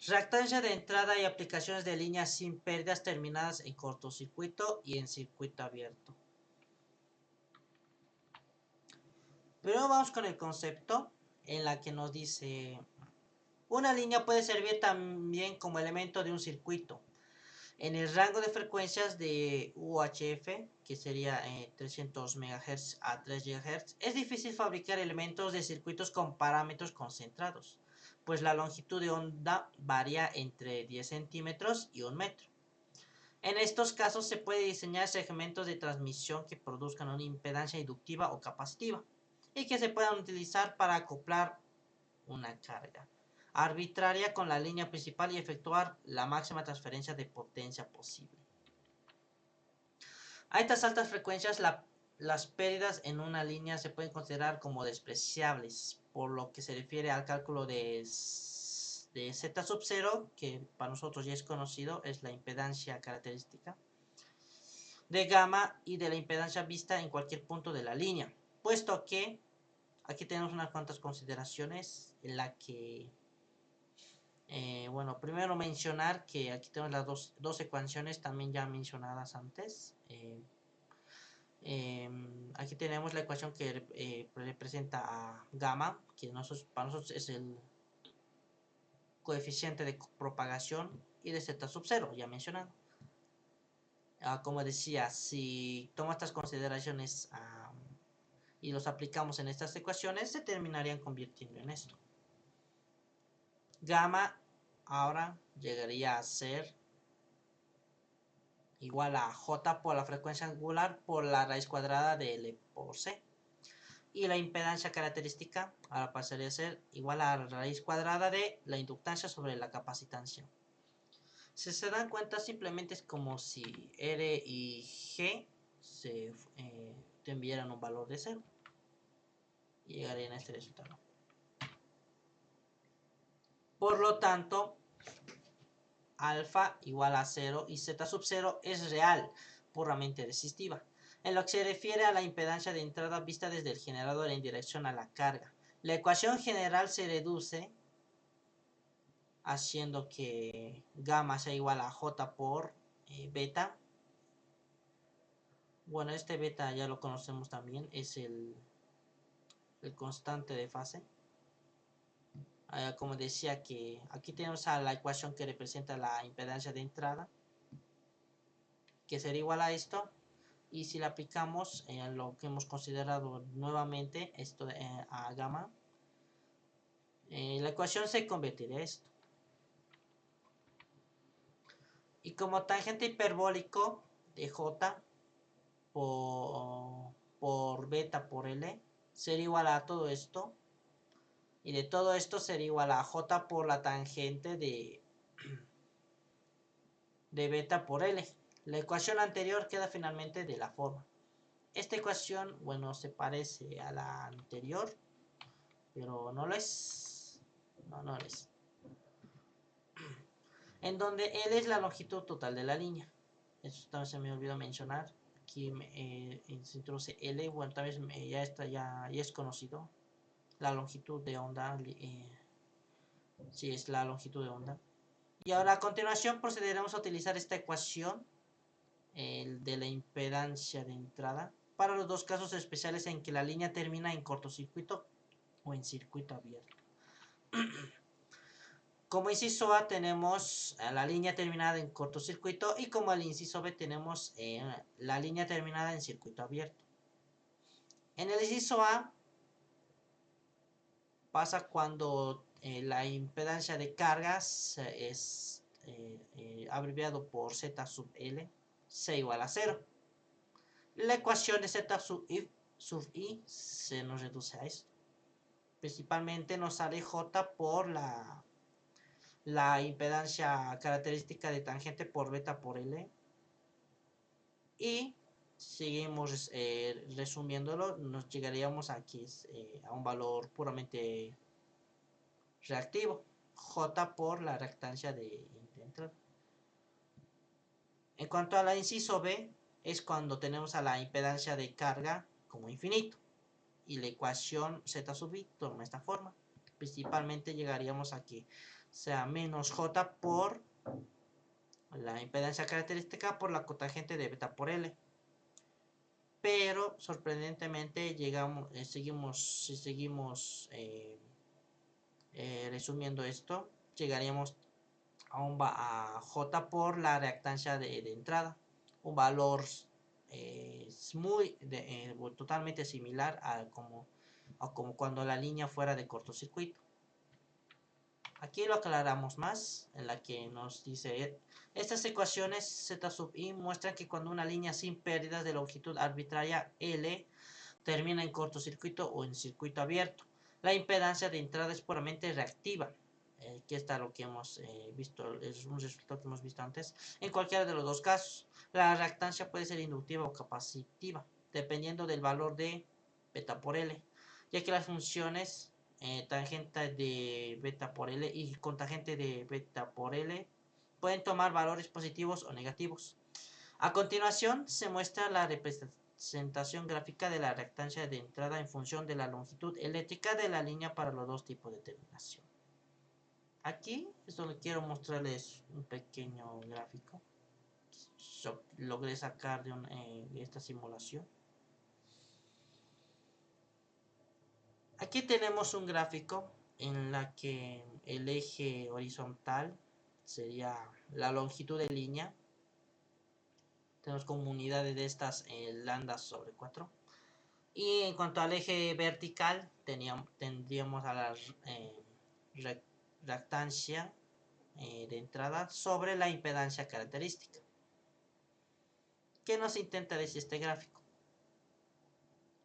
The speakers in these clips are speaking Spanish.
Reactancia de entrada y aplicaciones de líneas sin pérdidas terminadas en cortocircuito y en circuito abierto. Pero vamos con el concepto en la que nos dice: una línea puede servir también como elemento de un circuito. En el rango de frecuencias de UHF, que sería 300 MHz a 3 GHz, es difícil fabricar elementos de circuitos con parámetros concentrados, pues la longitud de onda varía entre 10 centímetros y 1 metro. En estos casos se puede diseñar segmentos de transmisión que produzcan una impedancia inductiva o capacitiva y que se puedan utilizar para acoplar una carga arbitraria con la línea principal y efectuar la máxima transferencia de potencia posible. A estas altas frecuencias las pérdidas en una línea se pueden considerar como despreciables, por lo que se refiere al cálculo de Z sub 0, que para nosotros ya es conocido, es la impedancia característica, de gamma y de la impedancia vista en cualquier punto de la línea, puesto que aquí tenemos unas cuantas consideraciones en la que bueno, primero mencionar que aquí tenemos las dos ecuaciones también ya mencionadas antes. Aquí tenemos la ecuación que representa a gamma, que para nosotros es el coeficiente de propagación, y de z sub 0, ya mencionado. Como decía, si tomo estas consideraciones y los aplicamos en estas ecuaciones, se terminarían convirtiendo en esto. Gamma ahora llegaría a ser igual a J por la frecuencia angular por la raíz cuadrada de L por C. Y la impedancia característica ahora pasaría a ser igual a la raíz cuadrada de la inductancia sobre la capacitancia. Si se dan cuenta, simplemente es como si R y G te enviaran un valor de 0. Y llegarían a este resultado. Por lo tanto, alfa igual a 0 y z sub 0 es real, puramente resistiva, en lo que se refiere a la impedancia de entrada vista desde el generador en dirección a la carga. La ecuación general se reduce haciendo que gamma sea igual a J por beta. Bueno, este beta ya lo conocemos también, es el constante de fase. Como decía, que aquí tenemos a la ecuación que representa la impedancia de entrada, que sería igual a esto. Y si le aplicamos lo que hemos considerado nuevamente, esto a gamma, la ecuación se convertiría a esto. Y como tangente hiperbólico de J por beta por L sería igual a todo esto. Y de todo esto sería igual a J por la tangente de beta por L. La ecuación anterior queda finalmente de la forma. Esta ecuación, bueno, se parece a la anterior, pero no lo es. No lo es. En donde L es la longitud total de la línea. Esto también se me olvidó mencionar. Aquí se introduce L. Bueno, tal vez ya es conocido. La longitud de onda. Sí, es la longitud de onda. Y ahora a continuación procederemos a utilizar esta ecuación, de la impedancia de entrada, para los dos casos especiales en que la línea termina en cortocircuito o en circuito abierto. Como inciso A tenemos la línea terminada en cortocircuito y como el inciso B tenemos la línea terminada en circuito abierto. En el inciso A pasa cuando la impedancia de cargas es abreviado por Z sub L, C igual a 0. La ecuación de Z sub I se nos reduce a esto. Principalmente nos sale J por la impedancia característica de tangente por beta por L. Y seguimos resumiéndolo, nos llegaríamos aquí a un valor puramente reactivo, J por la reactancia de entrada. En cuanto a la inciso B, es cuando tenemos a la impedancia de carga como infinito, y la ecuación Z sub I toma esta forma. Principalmente llegaríamos a que sea menos J por la impedancia característica por la cotangente de beta por L. Pero sorprendentemente si seguimos resumiendo esto, llegaríamos a J por la reactancia de entrada, un valor totalmente similar a como cuando la línea fuera de cortocircuito. Aquí lo aclaramos más, en la que nos dice, estas ecuaciones Z sub i muestran que cuando una línea sin pérdidas de longitud arbitraria L termina en cortocircuito o en circuito abierto, la impedancia de entrada es puramente reactiva. Aquí está lo que hemos visto, es un resultado que hemos visto antes. En cualquiera de los dos casos, la reactancia puede ser inductiva o capacitiva, dependiendo del valor de beta por L, ya que las funciones tangente de beta por L y cotangente de beta por L pueden tomar valores positivos o negativos. A continuación se muestra la representación gráfica de la reactancia de entrada en función de la longitud eléctrica de la línea para los dos tipos de terminación. Aquí es donde quiero mostrarles un pequeño gráfico que logré sacar de esta simulación. Aquí tenemos un gráfico en la que el eje horizontal sería la longitud de línea. Tenemos como unidades de estas lambda sobre 4. Y en cuanto al eje vertical, tendríamos a la reactancia de entrada sobre la impedancia característica. ¿Qué nos intenta decir este gráfico?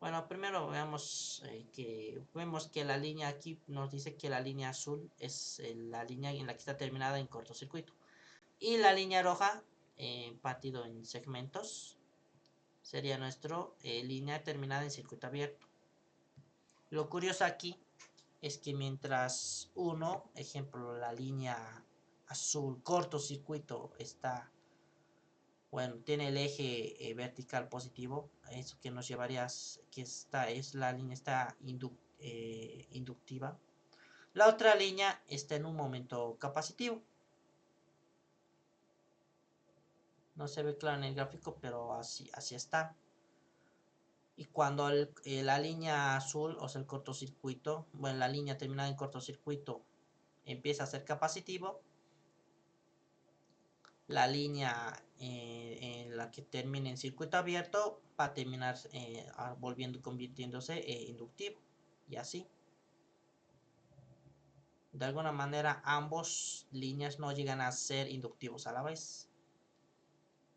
Bueno, primero vemos que la línea aquí nos dice que la línea azul es la línea en la que está terminada en cortocircuito. Y la línea roja, partido en segmentos, sería nuestra línea terminada en circuito abierto. Lo curioso aquí es que mientras ejemplo, la línea azul cortocircuito tiene el eje vertical positivo, eso que nos llevaría que la línea está inductiva. La otra línea está en un momento capacitivo. No se ve claro en el gráfico, pero así está. Y cuando la línea azul, o sea el cortocircuito, la línea terminada en cortocircuito empieza a ser capacitivo, la línea en la que termine en circuito abierto va a terminar convirtiéndose inductivo, y así. De alguna manera ambos líneas no llegan a ser inductivos a la vez.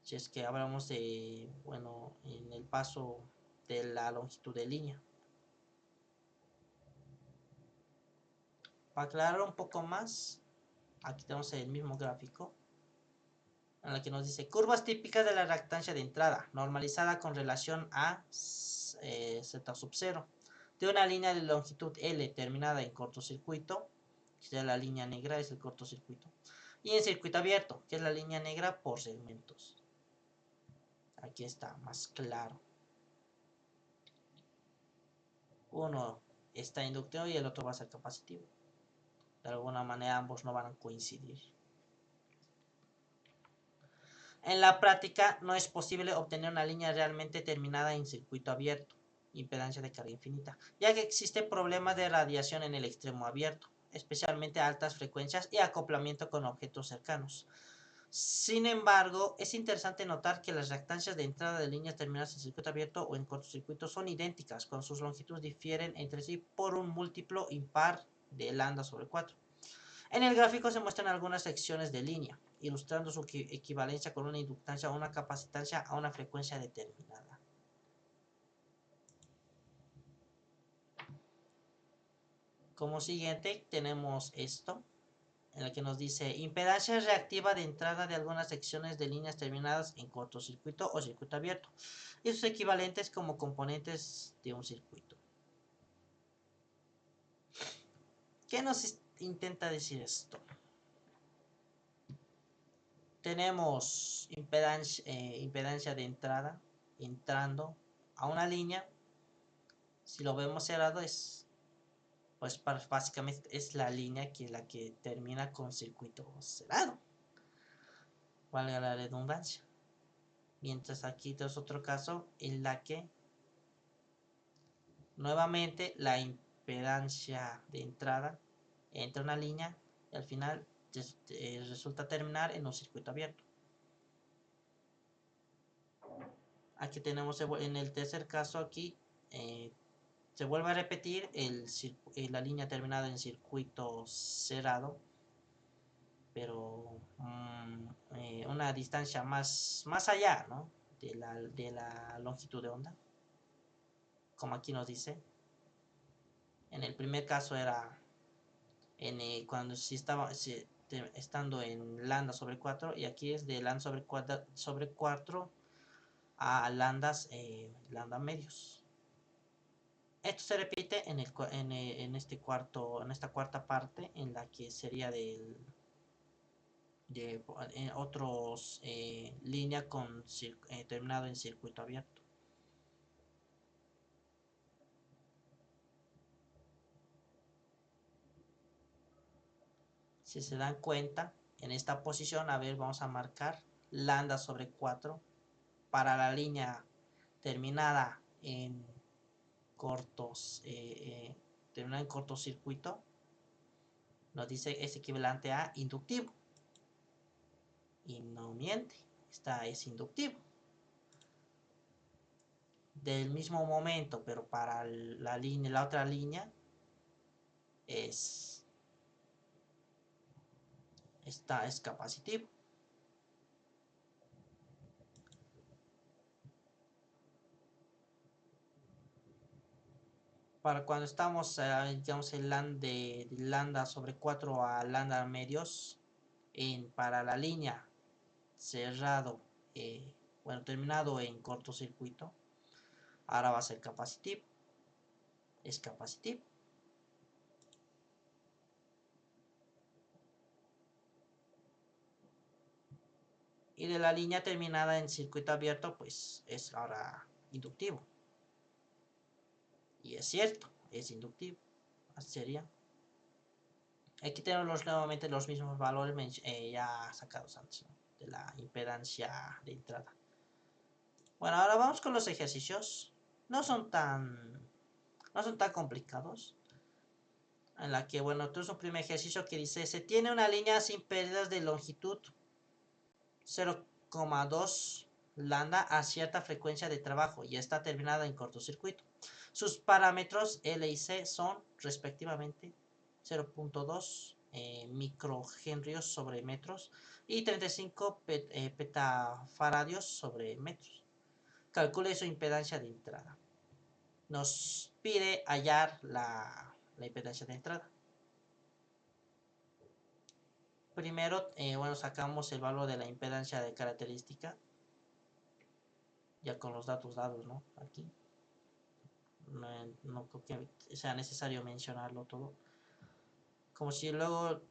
Si es que hablamos en el paso de la longitud de línea. Para aclarar un poco más, aquí tenemos el mismo gráfico en la que nos dice curvas típicas de la reactancia de entrada normalizada con relación a Z sub 0 de una línea de longitud L terminada en cortocircuito, que es la línea negra, es el cortocircuito, y en circuito abierto, que es la línea negra por segmentos. Aquí está más claro. Uno está inductivo y el otro va a ser capacitivo. De alguna manera ambos no van a coincidir. En la práctica no es posible obtener una línea realmente terminada en circuito abierto, impedancia de carga infinita, ya que existe problemas de radiación en el extremo abierto, especialmente a altas frecuencias y acoplamiento con objetos cercanos. Sin embargo, es interesante notar que las reactancias de entrada de líneas terminadas en circuito abierto o en cortocircuito son idénticas, cuando sus longitudes difieren entre sí por un múltiplo impar de lambda sobre 4. En el gráfico se muestran algunas secciones de línea, ilustrando su equivalencia con una inductancia o una capacitancia a una frecuencia determinada. Como siguiente tenemos esto, en el que nos dice impedancia reactiva de entrada de algunas secciones de líneas terminadas en cortocircuito o circuito abierto, y sus equivalentes como componentes de un circuito. ¿Qué nos intenta decir esto? Tenemos impedancia de entrada entrando a una línea. Si lo vemos cerrado es Pues básicamente es la línea que la que termina con circuito cerrado, valga la redundancia. Mientras aquí tenemos otro caso en la que nuevamente la impedancia de entrada entra una línea y al final resulta terminar en un circuito abierto. Aquí tenemos en el tercer caso aquí se vuelve a repetir la línea terminada en circuito cerrado, pero una distancia más allá, ¿no?, de la longitud de onda, como aquí nos dice. En el primer caso era cuando si estaba estando en lambda sobre 4, y aquí es de lambda sobre 4 a lambdas medios. Esto se repite en esta cuarta parte, en la que sería de otros línea terminado en circuito abierto. Si se dan cuenta, en esta posición, a ver, vamos a marcar lambda sobre 4 para la línea terminada en cortocircuito. Nos dice es equivalente a inductivo, y no miente, esta es inductivo. Del mismo momento, pero para la otra línea esta es capacitivo. Para cuando estamos, digamos, de lambda sobre 4 a lambda medios, para la línea cerrado, terminado en cortocircuito, ahora va a ser capacitivo. Es capacitivo. Y de la línea terminada en circuito abierto, pues es ahora inductivo. Y es cierto, es inductivo. Así sería. Aquí tenemos nuevamente los mismos valores ya sacados antes, ¿no?, de la impedancia de entrada. Bueno, ahora vamos con los ejercicios. No son tan complicados. En la que, bueno, tenemos un primer ejercicio que dice: se tiene una línea sin pérdidas de longitud 0,2 lambda a cierta frecuencia de trabajo y está terminada en cortocircuito. Sus parámetros L y C son respectivamente 0,2 microhenrios sobre metros y 35 petafaradios sobre metros. Calcule su impedancia de entrada. Nos pide hallar la impedancia de entrada. Primero, sacamos el valor de la impedancia de característica, ya con los datos dados, ¿no? Aquí. No creo que sea necesario mencionarlo todo. Como si luego,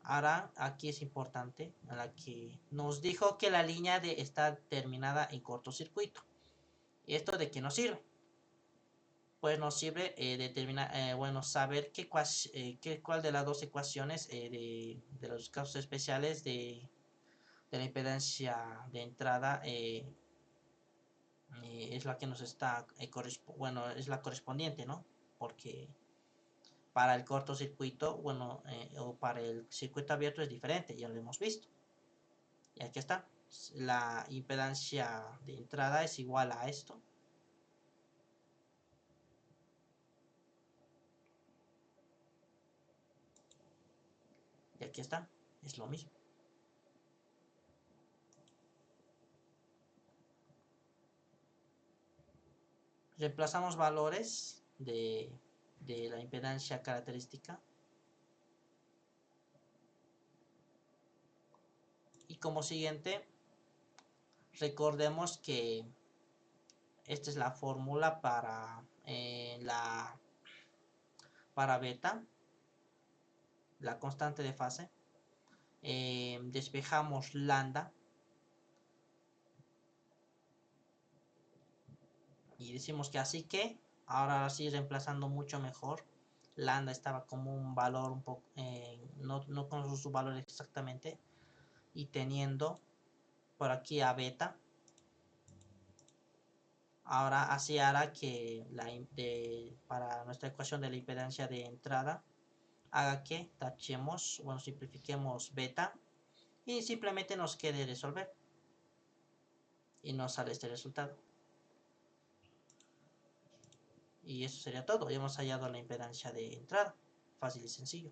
ahora, aquí es importante, en la que nos dijo que la línea está terminada en cortocircuito. ¿Y esto de qué nos sirve? Pues nos sirve determinar, saber cuál de las dos ecuaciones de los casos especiales de la impedancia de entrada es la que nos está es la correspondiente, ¿no? Porque para el cortocircuito, o para el circuito abierto es diferente, ya lo hemos visto. Y aquí está. La impedancia de entrada es igual a esto. Y aquí está. Es lo mismo. Reemplazamos valores de la impedancia característica. Y como siguiente, recordemos que esta es la fórmula para beta, la constante de fase. Despejamos lambda y decimos que así que, ahora sí reemplazando mucho mejor, lambda estaba como un valor un poco, no con su valor exactamente, y teniendo por aquí a beta, ahora así hará que para nuestra ecuación de la impedancia de entrada haga que tachemos, bueno, simplifiquemos beta y simplemente nos quede resolver y nos sale este resultado. Y eso sería todo. Ya hemos hallado la impedancia de entrada. Fácil y sencillo.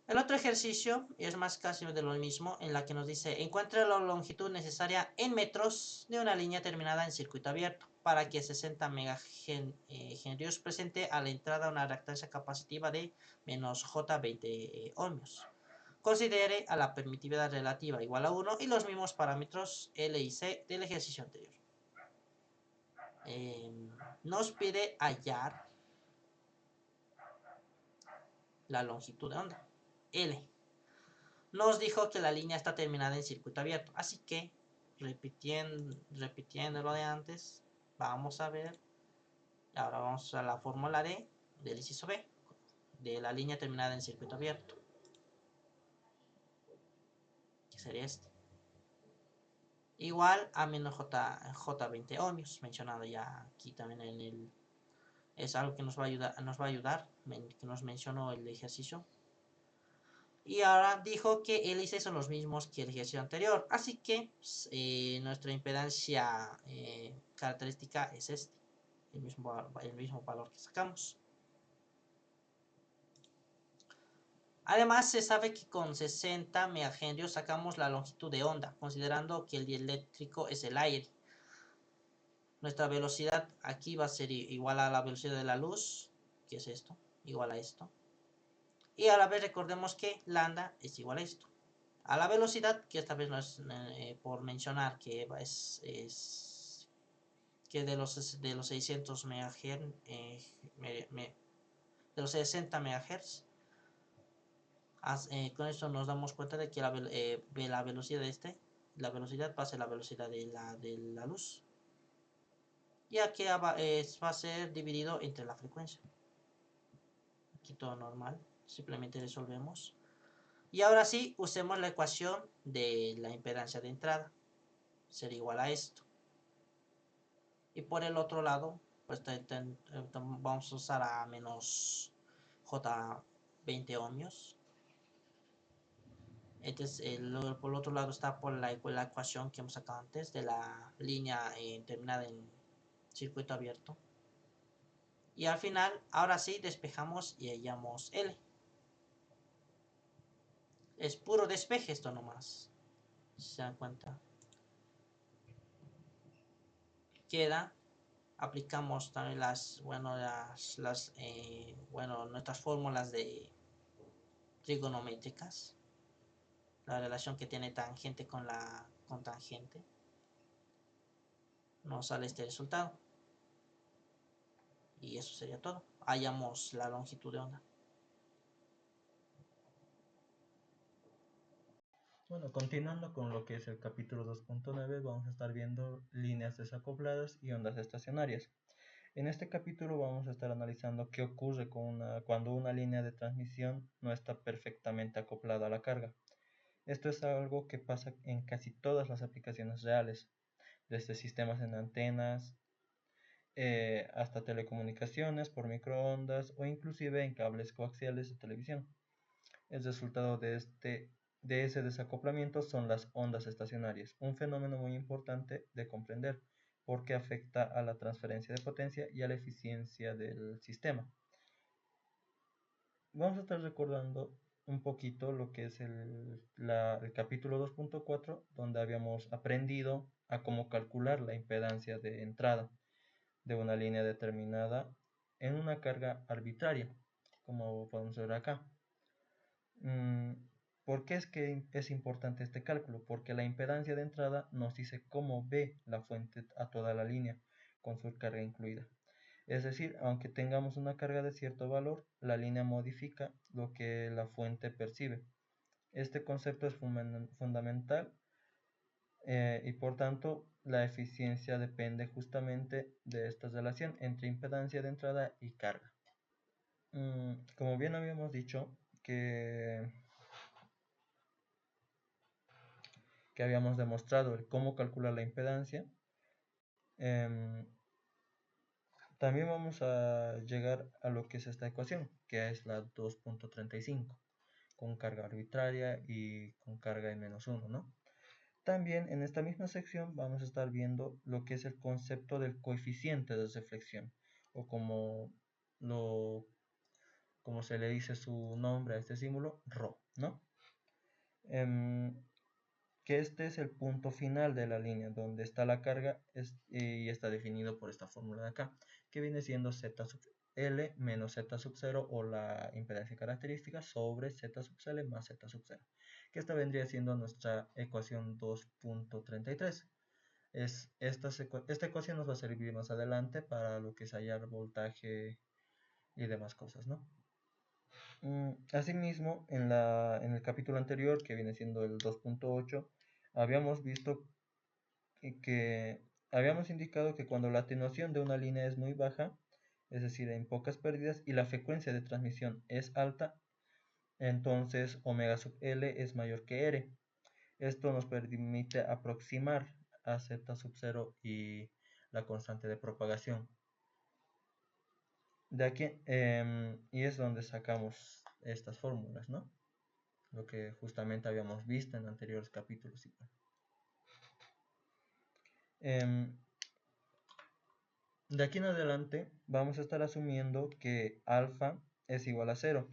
El otro ejercicio es más casi de lo mismo, en la que nos dice: encuentra la longitud necesaria en metros de una línea terminada en circuito abierto para que 60 megahenios presente a la entrada una reactancia capacitiva de menos J20 ohmios. Considere a la permitividad relativa igual a 1 y los mismos parámetros L y C del ejercicio anterior. Nos pide hallar la longitud de onda, L. Nos dijo que la línea está terminada en circuito abierto, así que repitiendo lo de antes, vamos a ver, ahora vamos a la fórmula del inciso B, de la línea terminada en circuito abierto, que sería este, igual a menos J20 ohmios, mencionado ya aquí también en el, es algo que nos va a ayudar, que nos mencionó el ejercicio. Y ahora dijo que L y C son los mismos que el ejercicio anterior. Así que nuestra impedancia característica es este. El mismo valor que sacamos. Además, se sabe que con 60 megahenios sacamos la longitud de onda, considerando que el dieléctrico es el aire. Nuestra velocidad aquí va a ser igual a la velocidad de la luz, que es esto, igual a esto. Y a la vez recordemos que lambda es igual a esto. A la velocidad, que esta vez no es por mencionar que es que de los 600 MHz, de los 60 MHz, con esto nos damos cuenta de que la velocidad de la velocidad va a ser la velocidad de la luz, ya que va a ser dividido entre la frecuencia. Aquí todo normal, simplemente resolvemos. Y ahora sí, usemos la ecuación de la impedancia de entrada. Será igual a esto. Y por el otro lado, pues vamos a usar a menos J20 ohmios. Entonces, por el otro lado está por la ecuación que hemos sacado antes de la línea terminada en circuito abierto. Y al final, ahora sí, despejamos y hallamos L. Es puro despeje esto nomás. Si se dan cuenta. Queda. Aplicamos también nuestras fórmulas de trigonométricas. La relación que tiene tangente con tangente. Nos sale este resultado. Y eso sería todo. Hallamos la longitud de onda. Bueno, continuando con lo que es el capítulo 2.9, vamos a estar viendo líneas desacopladas y ondas estacionarias. En este capítulo vamos a estar analizando qué ocurre cuando una línea de transmisión no está perfectamente acoplada a la carga. Esto es algo que pasa en casi todas las aplicaciones reales, desde sistemas en antenas, hasta telecomunicaciones por microondas o inclusive en cables coaxiales de televisión. El resultado de ese desacoplamiento son las ondas estacionarias, un fenómeno muy importante de comprender porque afecta a la transferencia de potencia y a la eficiencia del sistema. Vamos a estar recordando un poquito lo que es el capítulo 2.4, donde habíamos aprendido a cómo calcular la impedancia de entrada de una línea determinada en una carga arbitraria, como podemos ver acá. ¿Por qué es que es importante este cálculo? Porque la impedancia de entrada nos dice cómo ve la fuente a toda la línea con su carga incluida. Es decir, aunque tengamos una carga de cierto valor, la línea modifica lo que la fuente percibe. Este concepto es fundamental y por tanto la eficiencia depende justamente de esta relación entre impedancia de entrada y carga. Como bien habíamos dicho, que habíamos demostrado el cómo calcular la impedancia, em, también vamos a llegar a lo que es esta ecuación, que es la 2.35, con carga arbitraria y con carga en -1, ¿no? También en esta misma sección vamos a estar viendo lo que es el concepto del coeficiente de deflexión, o como se le dice su nombre a este símbolo, ρ, ¿no? Em, que este es el punto final de la línea donde está la carga y está definido por esta fórmula de acá, que viene siendo z sub L menos z sub 0 o la impedancia característica sobre z sub L más z sub 0, que esta vendría siendo nuestra ecuación 2.33. Esta ecuación nos va a servir más adelante para lo que es hallar voltaje y demás cosas, ¿no? Asimismo, en el capítulo anterior, que viene siendo el 2.8, habíamos visto que habíamos indicado que cuando la atenuación de una línea es muy baja, es decir, en pocas pérdidas, y la frecuencia de transmisión es alta, entonces omega sub L es mayor que R. Esto nos permite aproximar a z sub 0 y la constante de propagación. De aquí, y es donde sacamos estas fórmulas, ¿no? Lo que justamente habíamos visto en anteriores capítulos. De aquí en adelante vamos a estar asumiendo que alfa es igual a 0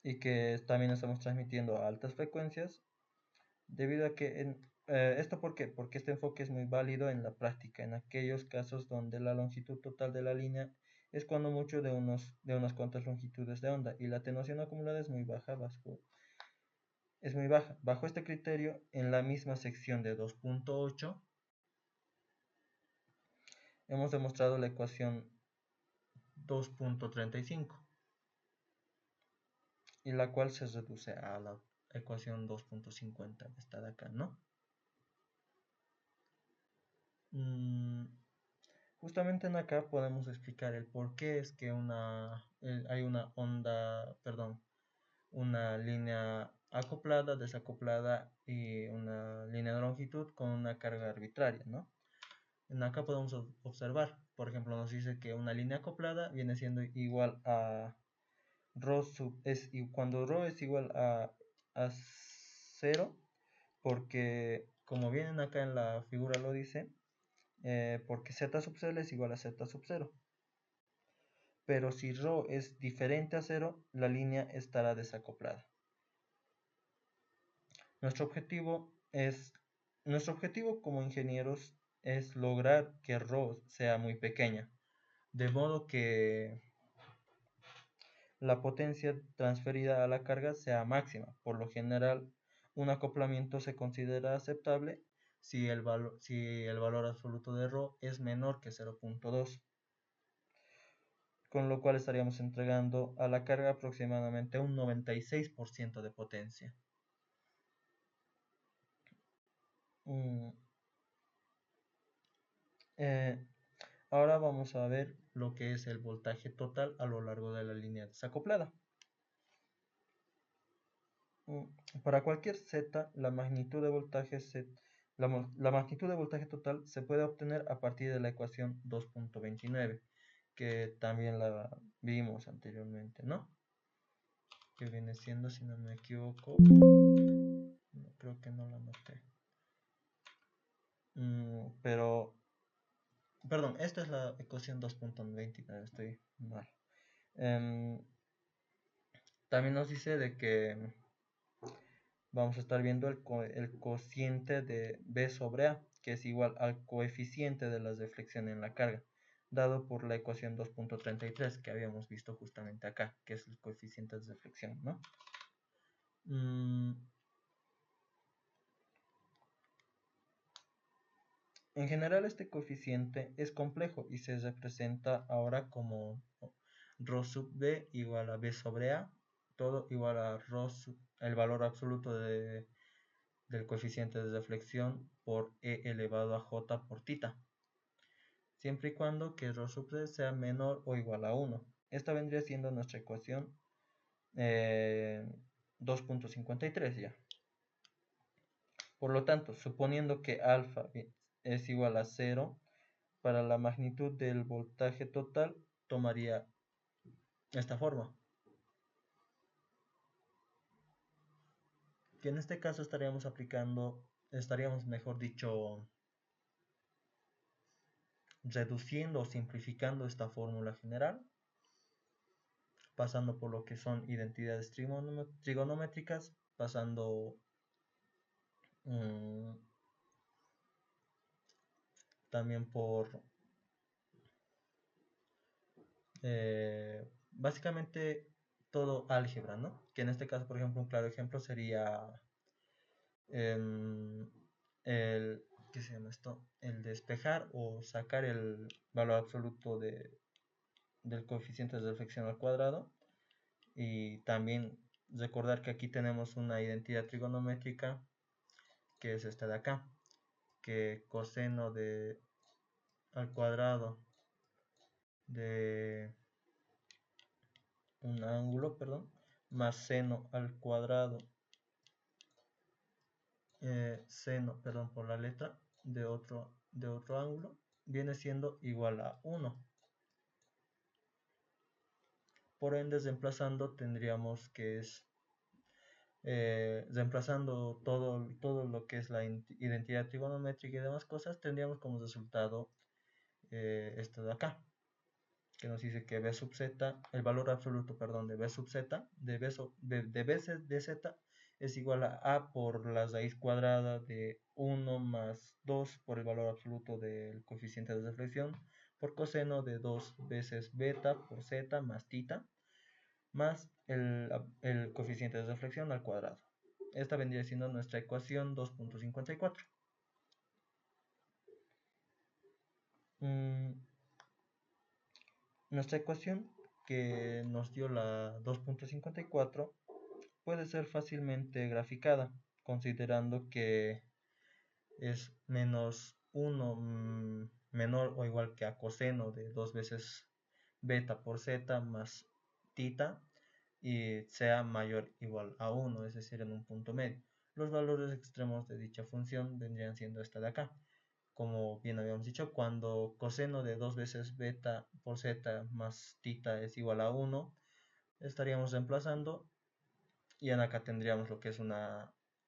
y que también estamos transmitiendo a altas frecuencias, debido a que ¿esto por qué? Porque este enfoque es muy válido en la práctica, en aquellos casos donde la longitud total de la línea es cuando mucho de unas cuantas longitudes de onda y la atenuación acumulada es muy baja. Bajo este criterio, en la misma sección de 2.8 hemos demostrado la ecuación 2.35, y la cual se reduce a la ecuación 2.50, esta de acá, ¿no? Justamente en acá podemos explicar el por qué es que hay una línea acoplada, desacoplada y una línea de longitud con una carga arbitraria, ¿no? En acá podemos observar, por ejemplo, nos dice que una línea acoplada viene siendo igual a y cuando ρ es igual a 0, porque como vienen acá en la figura lo dice, porque z sub 0 es igual a z sub 0. Pero si ρ es diferente a 0, la línea estará desacoplada. Nuestro objetivo como ingenieros es lograr que ρ sea muy pequeña, de modo que la potencia transferida a la carga sea máxima. Por lo general, un acoplamiento se considera aceptable si el valor absoluto de ρ es menor que 0.2, con lo cual estaríamos entregando a la carga aproximadamente un 96% de potencia. Ahora vamos a ver lo que es el voltaje total a lo largo de la línea desacoplada. Para cualquier Z, la magnitud de voltaje total se puede obtener a partir de la ecuación 2.29, que también la vimos anteriormente, ¿no? Que viene siendo, si no me equivoco, creo que no la anoté. Pero, perdón, esta es la ecuación 2.29, estoy mal. También nos dice de que vamos a estar viendo el cociente de B sobre A, que es igual al coeficiente de la deflexión en la carga, dado por la ecuación 2.33 que habíamos visto justamente acá, que es el coeficiente de deflexión, ¿no? En general, este coeficiente es complejo y se representa ahora como ρ sub B igual a B sobre A, todo igual a el valor absoluto del coeficiente de deflexión por E elevado a J por tita. siempre y cuando que rho sub c sea menor o igual a 1. Esta vendría siendo nuestra ecuación 2.53 ya. Por lo tanto, suponiendo que alfa es igual a 0, para la magnitud del voltaje total tomaría esta forma. Que en este caso estaríamos mejor dicho, reduciendo o simplificando esta fórmula general, pasando por lo que son identidades trigonométricas, pasando también por básicamente todo álgebra, ¿no? Que en este caso, por ejemplo, un claro ejemplo sería el, ¿qué se llama esto? El despejar o sacar el valor absoluto del coeficiente de reflexión al cuadrado. Y también recordar que aquí tenemos una identidad trigonométrica que es esta de acá, que coseno de al cuadrado de un ángulo, perdón, más seno al cuadrado, seno, perdón por la letra, de otro ángulo, viene siendo igual a 1. Por ende, reemplazando tendríamos que es reemplazando todo lo que es la identidad trigonométrica y demás cosas, tendríamos como resultado esto de acá, que nos dice que b sub z, el valor absoluto, perdón, de b sub z, de b de z es igual a por la raíz cuadrada de 1 más 2 por el valor absoluto del coeficiente de reflexión por coseno de 2 veces beta por z más tita más el coeficiente de reflexión al cuadrado. Esta vendría siendo nuestra ecuación 2.54. Nuestra ecuación que nos dio la 2.54 puede ser fácilmente graficada, considerando que es menos 1 menor o igual que a coseno de 2 veces beta por z más tita y sea mayor o igual a 1, es decir, en un punto medio. Los valores extremos de dicha función vendrían siendo esta de acá. Como bien habíamos dicho, cuando coseno de 2 veces beta por z más tita es igual a 1, estaríamos reemplazando y en acá tendríamos lo que es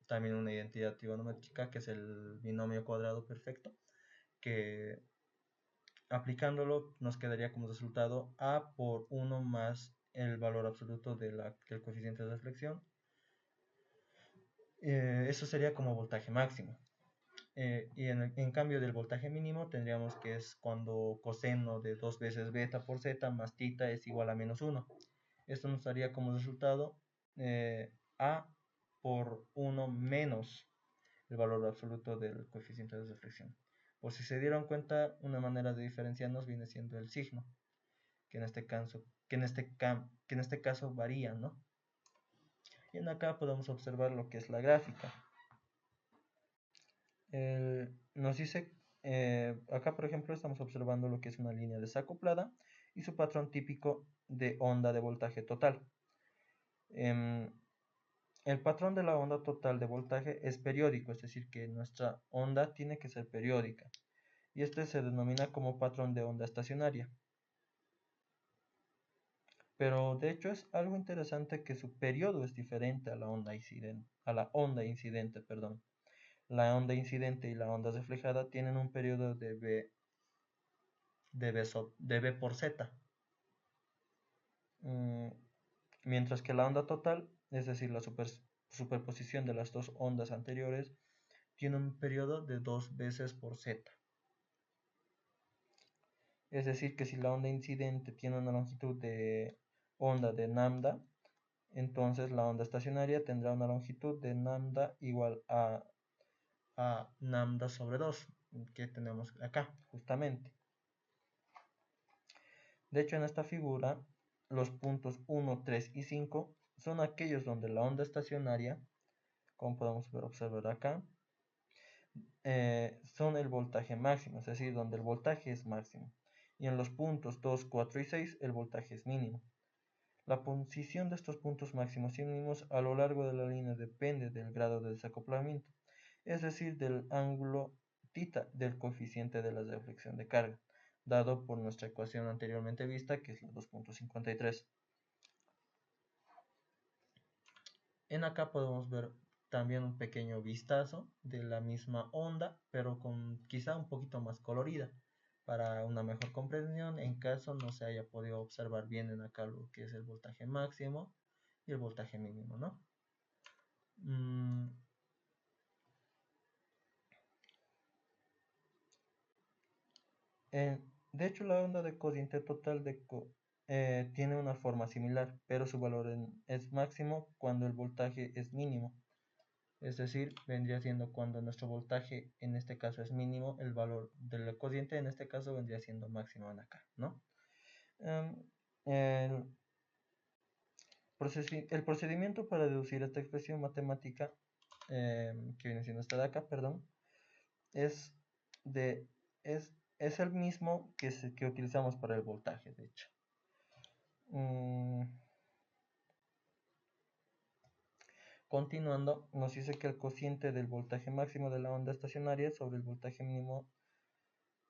también una identidad trigonométrica, que es el binomio cuadrado perfecto, que aplicándolo nos quedaría como resultado a por 1 más el valor absoluto del coeficiente de reflexión. Eso sería como voltaje máximo. Y en cambio del voltaje mínimo tendríamos que es cuando coseno de 2 veces beta por z más tita es igual a menos 1. Esto nos daría como resultado a por 1 menos el valor absoluto del coeficiente de reflexión. Por si se dieron cuenta, una manera de diferenciarnos viene siendo el signo, que en este caso varía, ¿no? Y en acá podemos observar lo que es la gráfica. Nos dice, acá por ejemplo estamos observando lo que es una línea desacoplada y su patrón típico de onda de voltaje total. El patrón de la onda total de voltaje es periódico, es decir, que nuestra onda tiene que ser periódica. Y este se denomina como patrón de onda estacionaria. Pero de hecho es algo interesante que su periodo es diferente a la onda incidente, perdón. La onda incidente y la onda reflejada tienen un periodo de B por Z. Mientras que la onda total, es decir, la superposición de las dos ondas anteriores, tiene un periodo de 2 veces por Z. Es decir, que si la onda incidente tiene una longitud de onda de lambda, entonces la onda estacionaria tendrá una longitud de lambda igual a lambda sobre 2, que tenemos acá, justamente. De hecho, en esta figura, los puntos 1, 3 y 5 son aquellos donde la onda estacionaria, como podemos observar acá, son el voltaje máximo, es decir, donde el voltaje es máximo. Y en los puntos 2, 4 y 6 el voltaje es mínimo. La posición de estos puntos máximos y mínimos a lo largo de la línea depende del grado de desacoplamiento, es decir, del ángulo θ del coeficiente de la deflexión de carga, dado por nuestra ecuación anteriormente vista, que es la 2.53. En acá podemos ver también un pequeño vistazo de la misma onda, pero con quizá un poquito más colorida, para una mejor comprensión en caso no se haya podido observar bien en acá lo que es el voltaje máximo y el voltaje mínimo, ¿no? De hecho, la onda de cociente total tiene una forma similar, pero su valor es máximo cuando el voltaje es mínimo. Es decir, vendría siendo cuando nuestro voltaje en este caso es mínimo, el valor del cociente en este caso vendría siendo máximo en acá, ¿no? El, el procedimiento para deducir esta expresión matemática, que viene siendo esta de acá, perdón, es, de, es el mismo que utilizamos para el voltaje, de hecho. Continuando, nos dice que el cociente del voltaje máximo de la onda estacionaria sobre el voltaje mínimo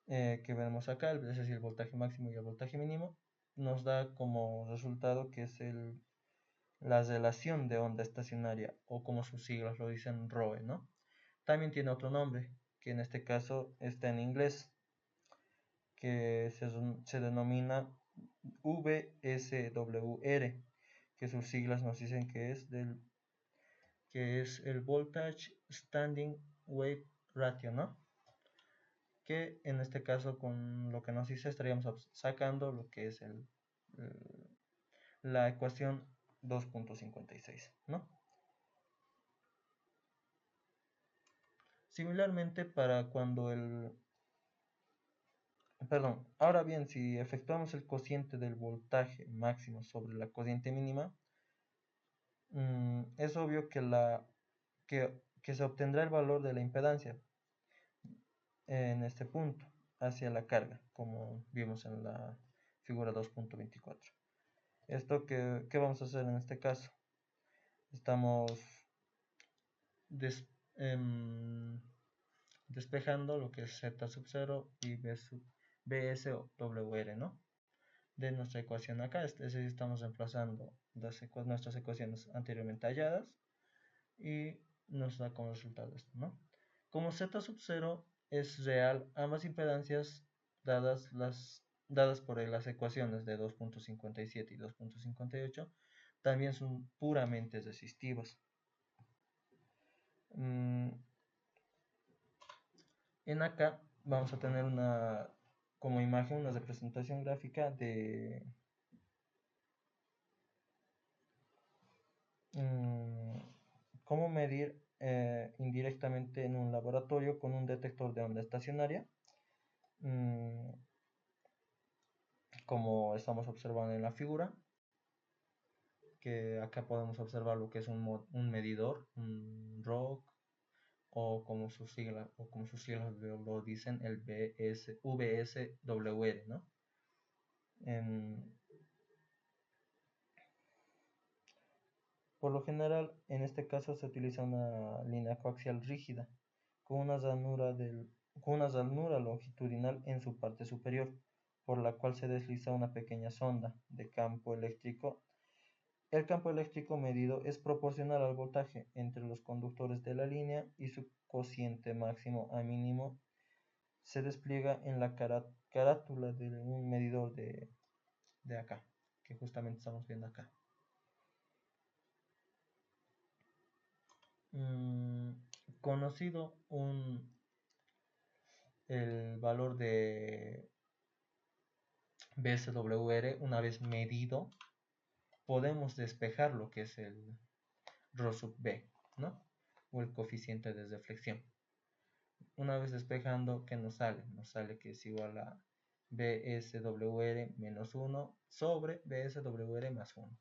que vemos acá, es decir, el voltaje máximo y el voltaje mínimo, nos da como resultado que es la relación de onda estacionaria, o como sus siglas lo dicen, ROE, ¿no? También tiene otro nombre, que en este caso está en inglés, que se denomina VSWR, que sus siglas nos dicen que es el Voltage Standing Wave Ratio, ¿no? Que en este caso con lo que nos dice estaríamos sacando lo que es la ecuación 2.56, ¿no? Similarmente para cuando perdón, ahora bien, si efectuamos el cociente del voltaje máximo sobre la cociente mínima, es obvio que se obtendrá el valor de la impedancia en este punto hacia la carga, como vimos en la figura 2.24. ¿Esto qué vamos a hacer en este caso? Estamos despejando lo que es Z sub 0 y BS o WR, ¿no? De nuestra ecuación acá, es decir, estamos reemplazando nuestras ecuaciones anteriormente halladas y nos da como resultado esto, ¿no? Como Z sub 0 es real, ambas impedancias dadas por las ecuaciones de 2.57 y 2.58 también son puramente resistivas. En acá vamos a tener como imagen una representación gráfica de cómo medir indirectamente en un laboratorio con un detector de onda estacionaria, como estamos observando en la figura, que acá podemos observar lo que es un medidor, un ROC, o como sus siglas lo dicen, el VSWR, ¿no? Por lo general, en este caso se utiliza una línea coaxial rígida con una ranura longitudinal en su parte superior, por la cual se desliza una pequeña sonda de campo eléctrico. El campo eléctrico medido es proporcional al voltaje entre los conductores de la línea y su cociente máximo a mínimo se despliega en la carátula de un medidor de acá, que justamente estamos viendo acá. Conocido el valor de BSWR, una vez medido, podemos despejar lo que es el ρ sub B, ¿no? O el coeficiente de deflexión. Una vez despejando, ¿qué nos sale? Nos sale que es igual a BSWR menos 1 sobre BSWR más 1.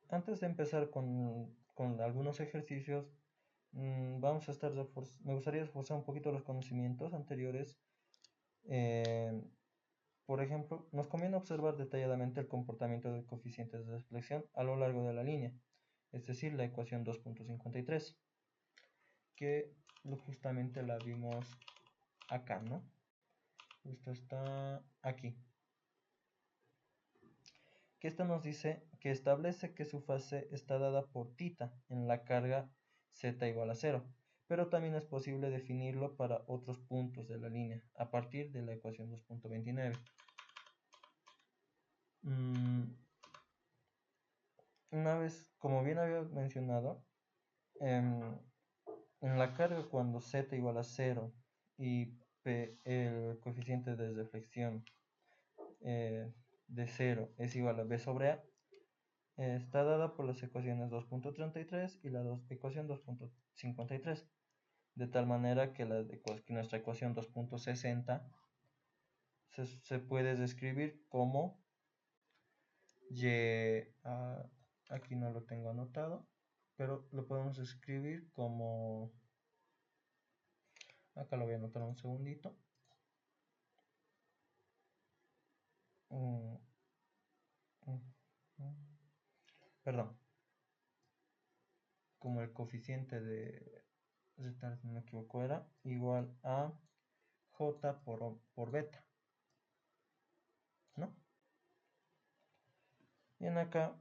Antes de empezar con algunos ejercicios, me gustaría reforzar un poquito los conocimientos anteriores. Eh, por ejemplo, nos conviene observar detalladamente el comportamiento del coeficiente de deflexión a lo largo de la línea, es decir, la ecuación 2.53, que justamente la vimos acá, ¿no? Esto está aquí. Que esto nos dice que establece que su fase está dada por θ en la carga z igual a 0, pero también es posible definirlo para otros puntos de la línea a partir de la ecuación 2.29. Una vez, como bien había mencionado, en la carga cuando z igual a 0 y el coeficiente de deflexión de 0 es igual a b sobre a, está dada por las ecuaciones 2.33 y la ecuación 2.53, de tal manera que, que nuestra ecuación 2.60 se puede describir como y, aquí no lo tengo anotado, pero lo podemos escribir como, acá lo voy a anotar un segundito, perdón, como el coeficiente de z, si no me equivoco, era igual a j por beta, ¿no? Y en acá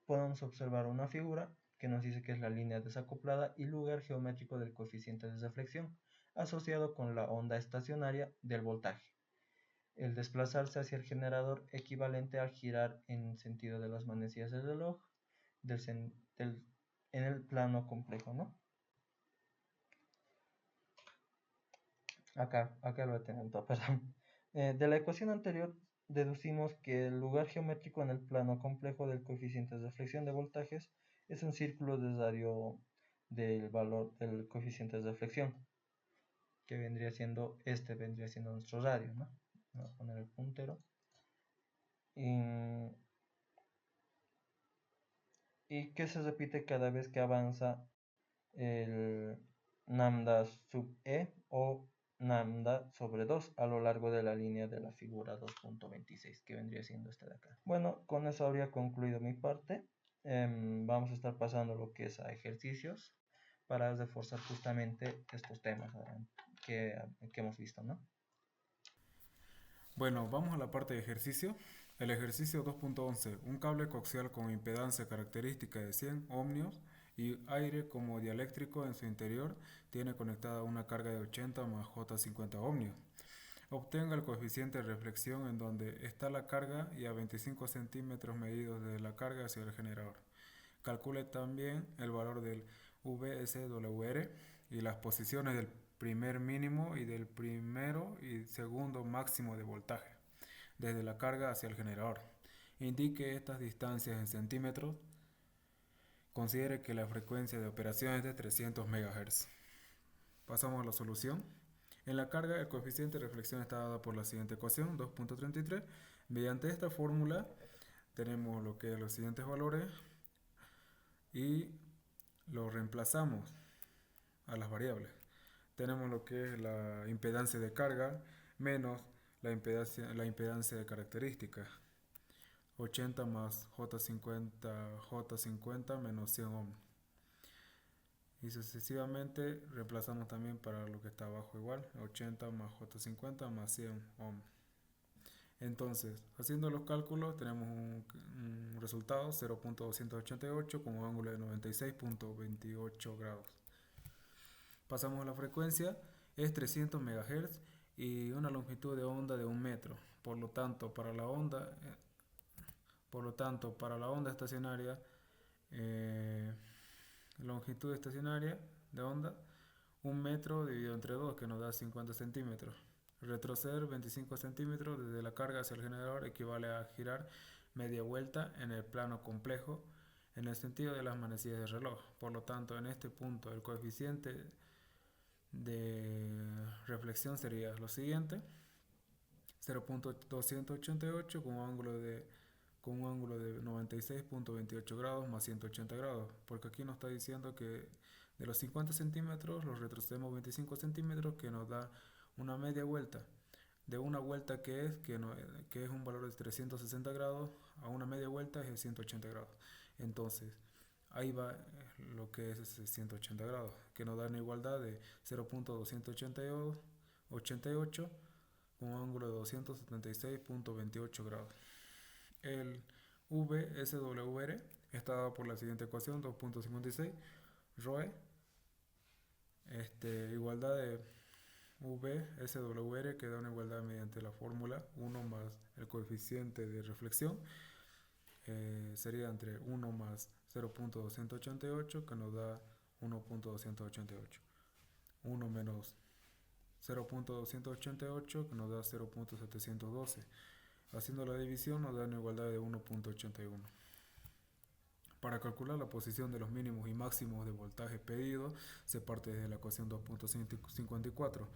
podemos observar una figura que nos dice que es la línea desacoplada y lugar geométrico del coeficiente de deflexión asociado con la onda estacionaria del voltaje. El desplazarse hacia el generador equivalente al girar en sentido de las manecillas del reloj en el plano complejo, ¿no? Acá lo tengo, perdón. De la ecuación anterior deducimos que el lugar geométrico en el plano complejo del coeficiente de deflexión de voltajes es un círculo de radio del valor del coeficiente de deflexión, que vendría siendo nuestro radio, ¿no? Voy a poner el puntero. Y que se repite cada vez que avanza el lambda sub e o lambda sobre 2 a lo largo de la línea de la figura 2.26, que vendría siendo esta de acá. Bueno, con eso habría concluido mi parte. Vamos a estar pasando lo que es a ejercicios para reforzar justamente estos temas que hemos visto, ¿no? Bueno, vamos a la parte de ejercicio. El ejercicio 2.11, un cable coaxial con impedancia característica de 100 ohmios y aire como dieléctrico en su interior tiene conectada una carga de 80 más J50 ohmios. Obtenga el coeficiente de reflexión en donde está la carga y a 25 centímetros medidos de la carga hacia el generador. Calcule también el valor del VSWR y las posiciones del primer mínimo y del primero y segundo máximo de voltaje, desde la carga hacia el generador. Indique estas distancias en centímetros. Considere que la frecuencia de operación es de 300 MHz. Pasamos a la solución. En la carga, el coeficiente de reflexión está dado por la siguiente ecuación, 2.33. Mediante esta fórmula tenemos lo que es los siguientes valores y lo reemplazamos a las variables. Tenemos lo que es la impedancia de carga menos la impedancia de características. 80 más J50 menos 100 ohm. Y sucesivamente reemplazamos también para lo que está abajo igual, 80 más J50 más 100 ohm. Entonces, haciendo los cálculos tenemos un resultado 0.288 con un ángulo de 96.28 grados. Pasamos a la frecuencia, es 300 MHz y una longitud de onda de 1 metro. Por lo tanto, para la onda estacionaria, longitud estacionaria de onda, 1 metro dividido entre 2, que nos da 50 centímetros. Retroceder 25 centímetros desde la carga hacia el generador equivale a girar media vuelta en el plano complejo en el sentido de las manecillas del reloj. Por lo tanto, en este punto el coeficiente de reflexión sería lo siguiente: 0.288 con un ángulo de con un ángulo de 96.28 grados más 180 grados, porque aquí nos está diciendo que de los 50 centímetros los retrocedemos 25 centímetros, que nos da una media vuelta. De una vuelta que es un valor de 360 grados a una media vuelta es de 180 grados. Entonces, ahí va lo que es ese 180 grados, que nos da una igualdad de 0.288 con un ángulo de 276.28 grados. El VSWR está dado por la siguiente ecuación: 2.56 ρe, igualdad de VSWR, que da una igualdad mediante la fórmula 1 más el coeficiente de reflexión, sería entre 1 más 0.288, que nos da 1.288, 1 menos 0.288, que nos da 0.712. Haciendo la división nos da una igualdad de 1.81. Para calcular la posición de los mínimos y máximos de voltaje pedido, se parte desde la ecuación 2.54.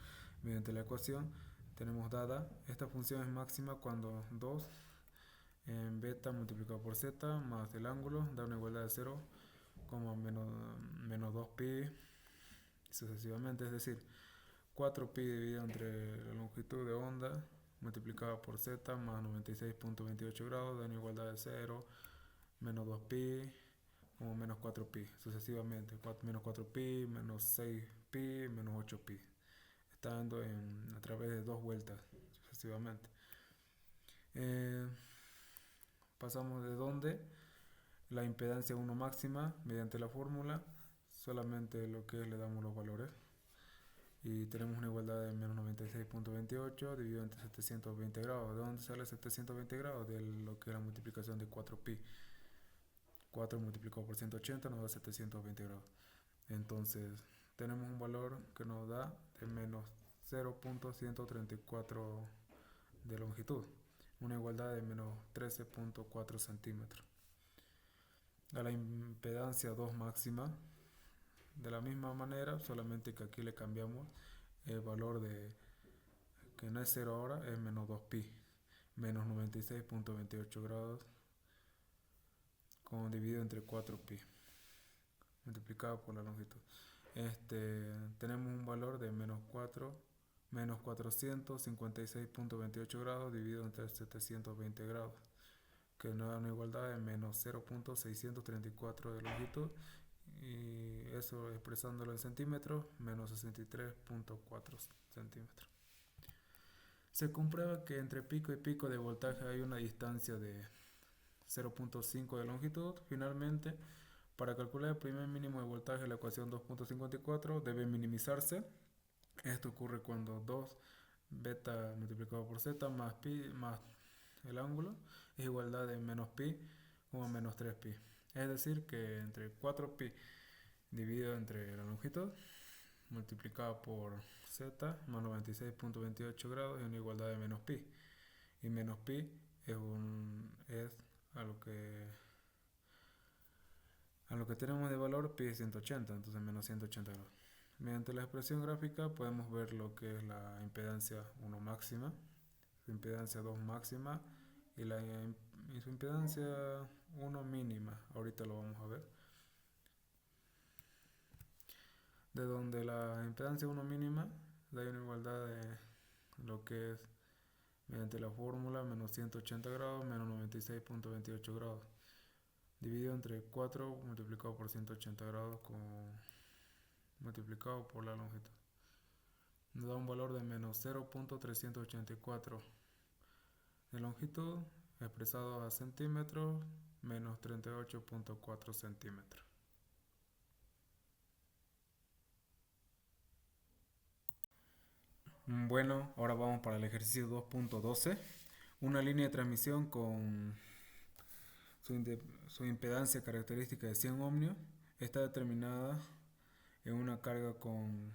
Mediante la ecuación tenemos dada, esta función es máxima cuando 2 en beta multiplicado por z más el ángulo da una igualdad de 0, menos 2pi sucesivamente, es decir, 4pi dividido entre la longitud de onda multiplicado por z más 96.28 grados da una igualdad de 0, menos 2pi como menos 4pi sucesivamente, menos 4pi, menos 6pi, menos 8pi, está dando a través de dos vueltas sucesivamente. Pasamos de donde la impedancia 1 máxima mediante la fórmula, solamente lo que es le damos los valores y tenemos una igualdad de menos 96.28 dividido entre 720 grados. ¿De dónde sale 720 grados? De lo que es la multiplicación de 4pi. 4 multiplicado por 180 nos da 720 grados. Entonces tenemos un valor que nos da de menos 0.134 de longitud, una igualdad de menos 13.4 centímetros. A la impedancia 2 máxima, de la misma manera, solamente que aquí le cambiamos el valor de que no es 0 ahora, es menos 2pi, menos 96.28 grados dividido entre 4pi multiplicado por la longitud. Tenemos un valor de menos 456.28 grados dividido entre 720 grados, que nos da una igualdad de menos 0.634 de longitud, y eso expresándolo en centímetros, menos 63.4 centímetros. Se comprueba que entre pico y pico de voltaje hay una distancia de 0.5 de longitud. Finalmente, para calcular el primer mínimo de voltaje, la ecuación 2.54 debe minimizarse. Esto ocurre cuando 2 beta multiplicado por z más pi más el ángulo es igualdad de menos pi o menos 3pi. Es decir, que entre 4pi dividido entre la longitud multiplicado por z más 96.28 grados es una igualdad de menos pi. Y menos pi es a lo que tenemos de valor, pi es 180, entonces menos 180 grados. Mediante la expresión gráfica podemos ver lo que es la impedancia 1 máxima, su impedancia 2 máxima y su impedancia 1 mínima. Ahorita lo vamos a ver. De donde la impedancia 1 mínima da una igualdad de lo que es mediante la fórmula menos 180 grados menos 96.28 grados dividido entre 4 multiplicado por 180 grados multiplicado por la longitud. Nos da un valor de menos 0.384 de longitud, expresado a centímetros, menos 38.4 centímetros. Bueno, ahora vamos para el ejercicio 2.12. Una línea de transmisión con su impedancia característica de 100 ohmios está determinada en una carga con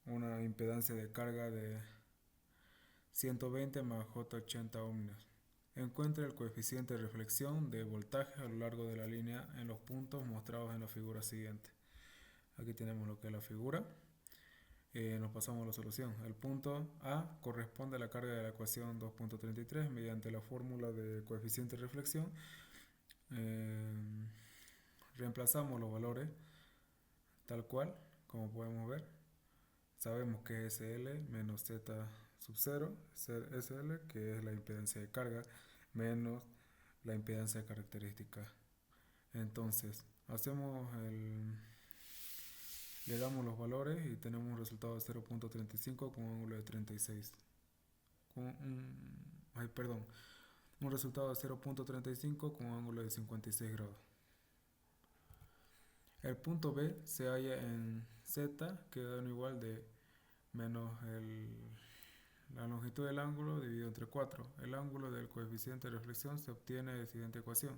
una impedancia de carga de 120 más J80 ohmios. Encuentra el coeficiente de reflexión de voltaje a lo largo de la línea en los puntos mostrados en la figura siguiente. Aquí tenemos lo que es la figura. Nos pasamos a la solución. El punto A corresponde a la carga de la ecuación 2.33 mediante la fórmula de coeficiente de reflexión. Eh, Reemplazamos los valores tal cual, como podemos ver. Sabemos que es SL menos Z sub 0, SL, que es la impedancia de carga, menos la impedancia característica. Entonces, le damos los valores y tenemos un resultado de 0.35 con un ángulo de 36. Un resultado de 0.35 con un ángulo de 56 grados. El punto B se halla en Z, que da un igual de menos la longitud del ángulo dividido entre 4. El ángulo del coeficiente de reflexión se obtiene de la siguiente ecuación.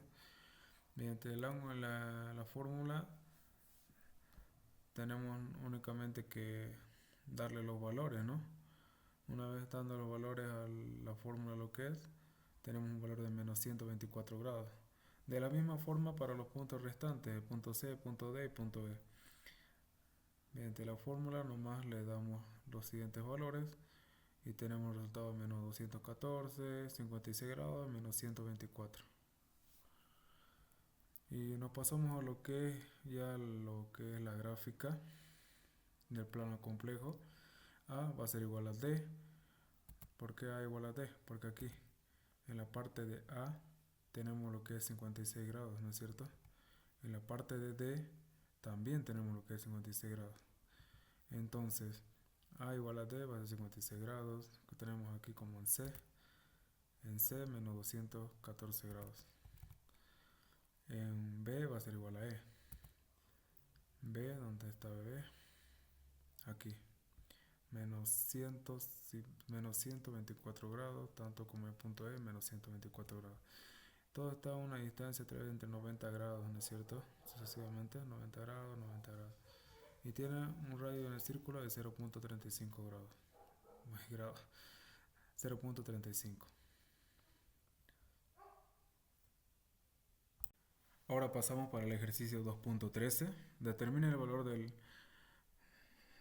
Mediante la fórmula tenemos únicamente que darle los valores, ¿no? Una vez dando los valores a la fórmula lo que es, tenemos un valor de menos 124 grados. De la misma forma para los puntos restantes, el punto C, punto D y punto E. Mediante la fórmula nomás le damos los siguientes valores y tenemos el resultado de menos 214, 56 grados, menos 124. Y nos pasamos a lo que es la gráfica del plano complejo. A va a ser igual a D. ¿Por qué A igual a D? Porque aquí en la parte de A tenemos lo que es 56 grados, ¿no es cierto? En la parte de D también tenemos lo que es 56 grados. Entonces, A igual a D va a ser 56 grados, que tenemos aquí como en C menos 214 grados. En B va a ser igual a E. B, ¿dónde está B? Aquí. Menos 124 grados, tanto como el punto E, menos 124 grados. Todo está a una distancia entre 90 grados, ¿no es cierto? Sucesivamente, 90 grados, 90 grados. Y tiene un radio en el círculo de 0.35 grados. 0.35. Ahora pasamos para el ejercicio 2.13. Determina el valor del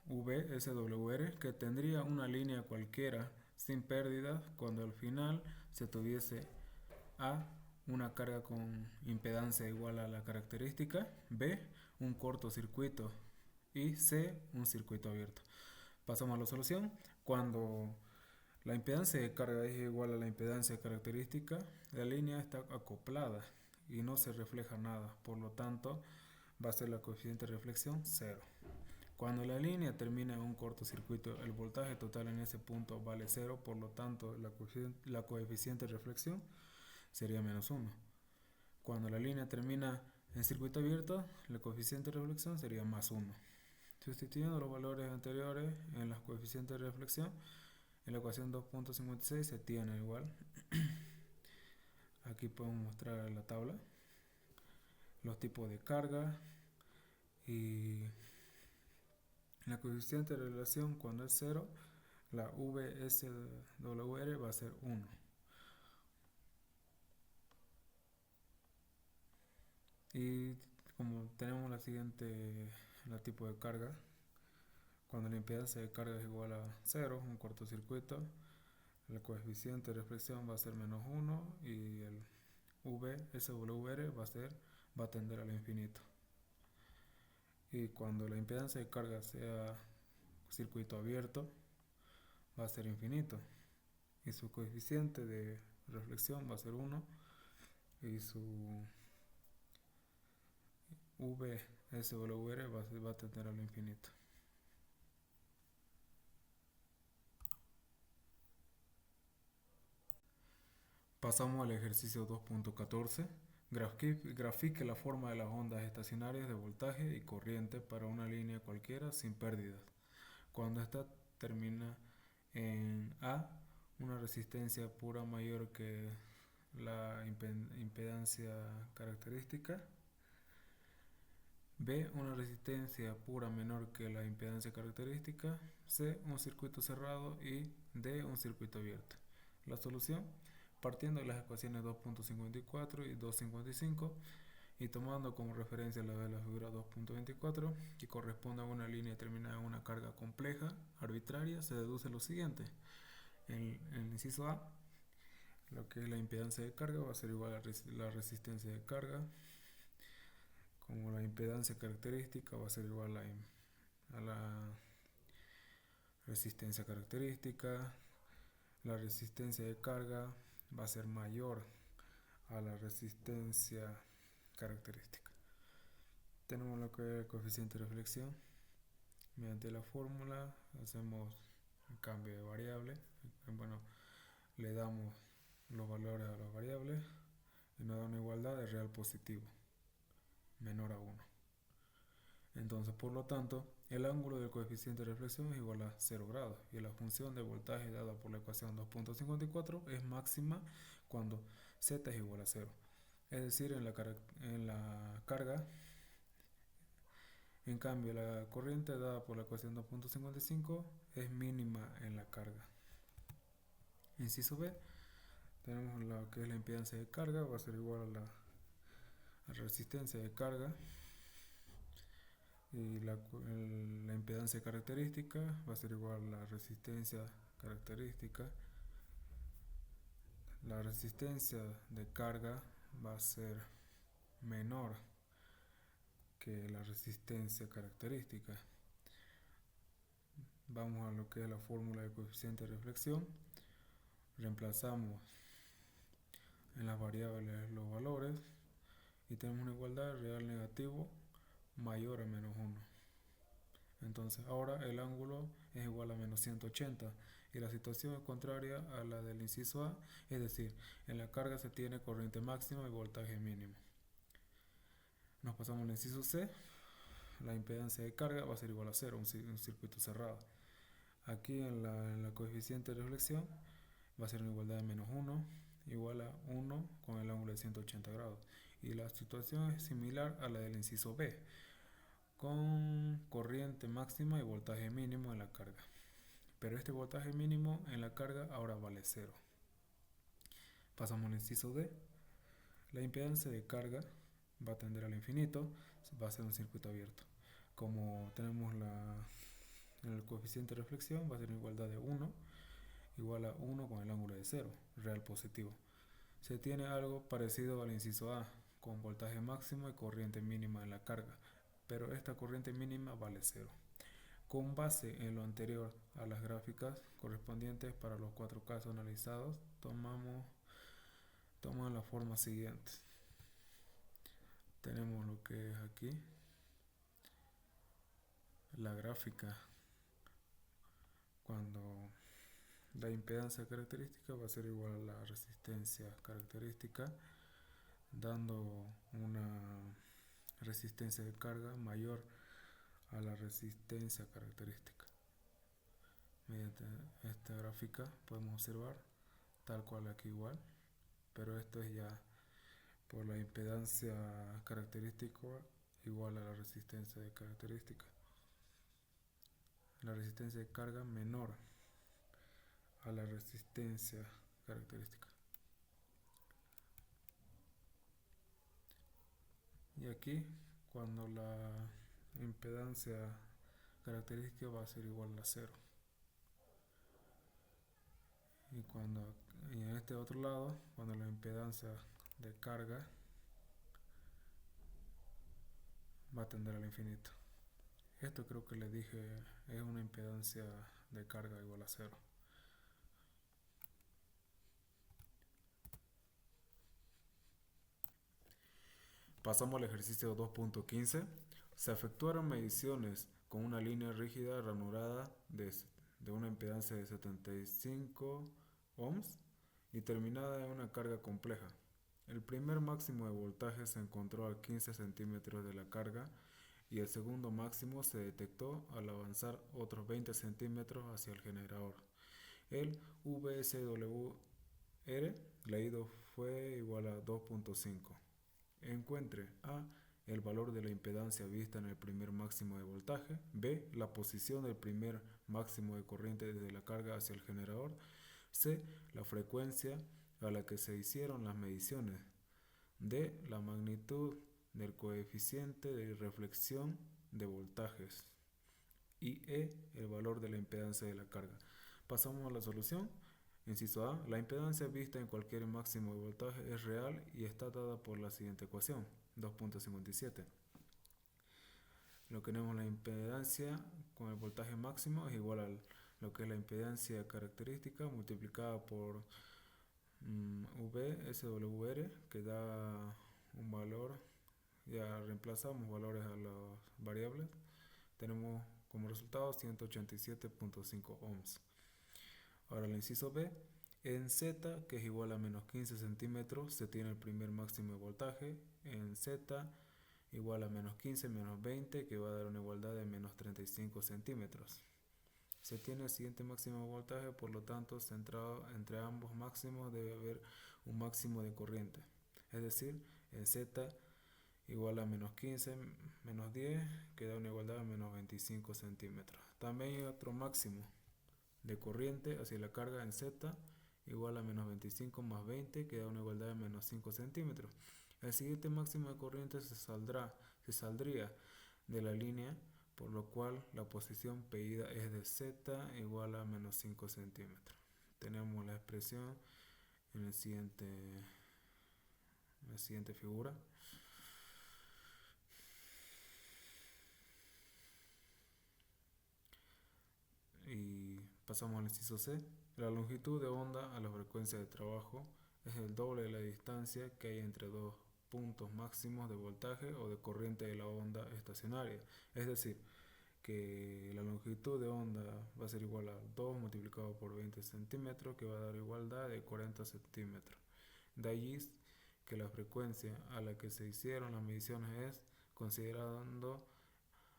VSWR que tendría una línea cualquiera sin pérdidas cuando al final se tuviese A, una carga con impedancia igual a la característica, B, un cortocircuito y C, un circuito abierto. Pasamos a la solución. Cuando la impedancia de carga es igual a la impedancia característica, la línea está acoplada y no se refleja nada, por lo tanto va a ser la coeficiente de reflexión 0. Cuando la línea termina en un cortocircuito, el voltaje total en ese punto vale 0, por lo tanto la coeficiente de reflexión sería menos 1. Cuando la línea termina en circuito abierto, el coeficiente de reflexión sería más 1. Sustituyendo los valores anteriores en las coeficientes de reflexión, en la ecuación 2.56 se tiene igual. Aquí podemos mostrar la tabla, los tipos de carga y la coeficiente de relación cuando es 0, la VSWR va a ser 1. Y como tenemos la tipo de carga, cuando la impedancia de carga es igual a 0, un cortocircuito, el coeficiente de reflexión va a ser menos 1 y el VSWR va a tender al infinito. Y cuando la impedancia de carga sea circuito abierto, va a ser infinito. Y su coeficiente de reflexión va a ser 1 y su VSWR va a tender al infinito. Pasamos al ejercicio 2.14. Grafique la forma de las ondas estacionarias de voltaje y corriente para una línea cualquiera sin pérdidas. Cuando esta termina en A, una resistencia pura mayor que la impedancia característica. B, una resistencia pura menor que la impedancia característica. C, un circuito cerrado y D, un circuito abierto. La solución, partiendo de las ecuaciones 2.54 y 2.55, Y tomando como referencia la de la figura 2.24, que corresponde a una línea determinada en una carga compleja, arbitraria, se deduce lo siguiente. En el inciso A, lo que es la impedancia de carga va a ser igual a la resistencia de carga, como la impedancia característica va a ser igual a la resistencia característica, la resistencia de carga va a ser mayor a la resistencia característica. Tenemos lo que es el coeficiente de reflexión. Mediante la fórmula hacemos un cambio de variable. Bueno, le damos los valores a las variables y nos da una igualdad de real positivo menor a 1. Entonces, por lo tanto, el ángulo del coeficiente de reflexión es igual a 0 grados y la función de voltaje dada por la ecuación 2.54 es máxima cuando z es igual a 0. Es decir, en la carga, en cambio, la corriente dada por la ecuación 2.55 es mínima en la carga. Inciso B, tenemos lo que es la impedancia de carga, va a ser igual a la resistencia de carga, y la impedancia característica va a ser igual a la resistencia característica. La resistencia de carga va a ser menor que la resistencia característica. Vamos a lo que es la fórmula de coeficiente de reflexión. Reemplazamos en las variables los valores y tenemos una igualdad real negativo mayor a menos 1. Entonces ahora el ángulo es igual a menos 180 y la situación es contraria a la del inciso A, es decir, en la carga se tiene corriente máxima y voltaje mínimo. Nos pasamos al inciso C, la impedancia de carga va a ser igual a 0, un circuito cerrado. Aquí en la coeficiente de reflexión va a ser una igualdad de menos 1 igual a 1 con el ángulo de 180 grados. Y la situación es similar a la del inciso B, con corriente máxima y voltaje mínimo en la carga. Pero este voltaje mínimo en la carga ahora vale 0. Pasamos al inciso D. La impedancia de carga va a tender al infinito, va a ser un circuito abierto. Como tenemos en el coeficiente de reflexión, va a ser una igualdad de 1 igual a 1 con el ángulo de 0, real positivo. Se tiene algo parecido al inciso A, con voltaje máximo y corriente mínima en la carga, pero esta corriente mínima vale 0. Con base en lo anterior a las gráficas correspondientes para los 4 casos analizados, toman la forma siguiente. Tenemos lo que es aquí la gráfica cuando la impedancia característica va a ser igual a la resistencia característica, dando una resistencia de carga mayor a la resistencia característica. Mediante esta gráfica podemos observar tal cual aquí igual, pero esto es ya por la impedancia característica igual a la resistencia de característica. La resistencia de carga menor a la resistencia característica. Y aquí cuando la impedancia característica va a ser igual a 0. Y en este otro lado, cuando la impedancia de carga va a tender al infinito. Esto creo que les dije es una impedancia de carga igual a 0. Pasamos al ejercicio 2.15. Se efectuaron mediciones con una línea rígida ranurada de una impedancia de 75 ohms y terminada en una carga compleja. El primer máximo de voltaje se encontró a 15 centímetros de la carga y el segundo máximo se detectó al avanzar otros 20 centímetros hacia el generador. El VSWR leído fue igual a 2.5. Encuentre A, el valor de la impedancia vista en el primer máximo de voltaje, B, la posición del primer máximo de corriente desde la carga hacia el generador, C, la frecuencia a la que se hicieron las mediciones, D, la magnitud del coeficiente de reflexión de voltajes y E, el valor de la impedancia de la carga. Pasamos a la solución. Inciso A, la impedancia vista en cualquier máximo de voltaje es real y está dada por la siguiente ecuación, 2.57. Lo que tenemos la impedancia con el voltaje máximo es igual a lo que es la impedancia característica multiplicada por V SWR, que da un valor. Ya reemplazamos valores a las variables. Tenemos como resultado 187.5 ohms. Ahora el inciso B, en Z, que es igual a menos 15 centímetros, se tiene el primer máximo de voltaje. En Z igual a menos 15 menos 20, que va a dar una igualdad de menos 35 centímetros. Se tiene el siguiente máximo de voltaje, por lo tanto, centrado entre ambos máximos debe haber un máximo de corriente. Es decir, en Z igual a menos 15 menos 10, que da una igualdad de menos 25 centímetros. También hay otro máximo de corriente hacia la carga en Z igual a menos 25 más 20, que da una igualdad de menos 5 centímetros. El siguiente máximo de corriente se saldría de la línea, por lo cual la posición pedida es de Z igual a menos 5 centímetros. Tenemos la expresión en la siguiente figura. Y pasamos al inciso C. La longitud de onda a la frecuencia de trabajo es el doble de la distancia que hay entre dos puntos máximos de voltaje o de corriente de la onda estacionaria. Es decir, que la longitud de onda va a ser igual a 2 multiplicado por 20 centímetros, que va a dar igualdad de 40 centímetros. De allí que la frecuencia a la que se hicieron las mediciones es considerando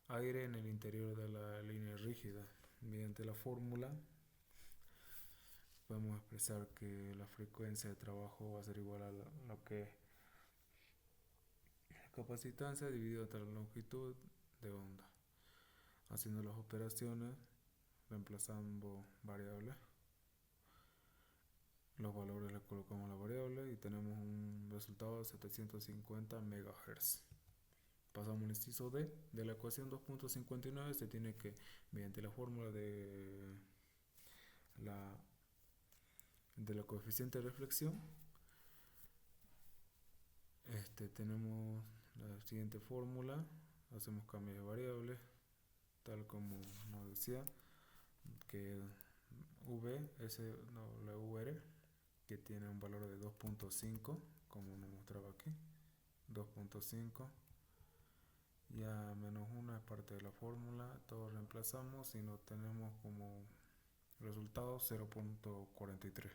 aire en el interior de la línea rígida. Mediante la fórmula podemos expresar que la frecuencia de trabajo va a ser igual a lo que es la capacitancia dividido entre la longitud de onda. Haciendo las operaciones, reemplazando variables, los valores le colocamos la variable y tenemos un resultado de 750 MHz. Pasamos al inciso D. De la ecuación 2.59 se tiene que, mediante la fórmula de la coeficiente de reflexión, tenemos la siguiente fórmula. Hacemos cambios de variables, tal como nos decía, que WR, que tiene un valor de 2.5, como nos mostraba aquí, 2.5. Ya menos 1 es parte de la fórmula, todo reemplazamos y nos tenemos como resultado 0.43.